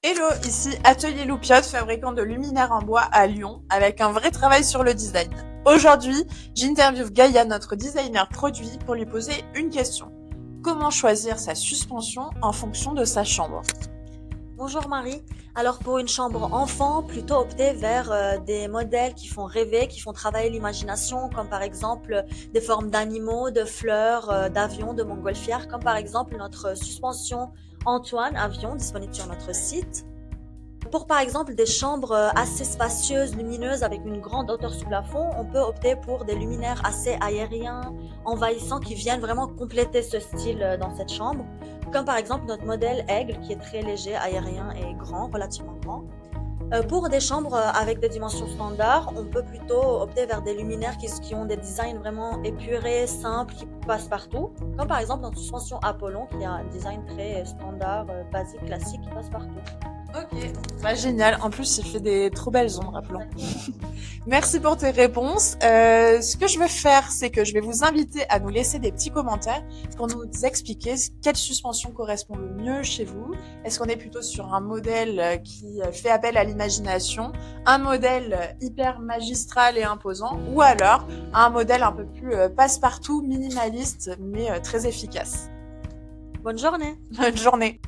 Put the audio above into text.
Hello, ici Atelier Loupiote, fabricant de luminaires en bois à Lyon, avec un vrai travail sur le design. Aujourd'hui, j'interviewe Gaïa, notre designer produit, pour lui poser une question. Comment choisir sa suspension en fonction de sa chambre? Bonjour Marie. Alors pour une chambre enfant, plutôt opter vers des modèles qui font rêver, qui font travailler l'imagination, comme par exemple des formes d'animaux, de fleurs, d'avions, de montgolfières, comme par exemple notre suspension Antoine Avion disponible sur notre site. Pour par exemple des chambres assez spacieuses, lumineuses, avec une grande hauteur sous plafond, on peut opter pour des luminaires assez aériens, envahissants, qui viennent vraiment compléter ce style dans cette chambre. Comme par exemple notre modèle Aigle, qui est très léger, aérien et grand, relativement grand. Pour des chambres avec des dimensions standards, on peut plutôt opter vers des luminaires qui ont des designs vraiment épurés, simples, qui passent partout. Comme par exemple notre suspension Apollon, qui a un design très standard, basique, classique, qui passe partout. Ok, bah génial. En plus, il fait des trop belles ombres, rappelons. Merci pour tes réponses. Ce que je vais faire, c'est que je vais vous inviter à nous laisser des petits commentaires pour nous expliquer quelle suspension correspond le mieux chez vous. Est-ce qu'on est plutôt sur un modèle qui fait appel à l'imagination, un modèle hyper magistral et imposant, ou alors un modèle un peu plus passe-partout, minimaliste, mais très efficace. Bonne journée! Bonne journée.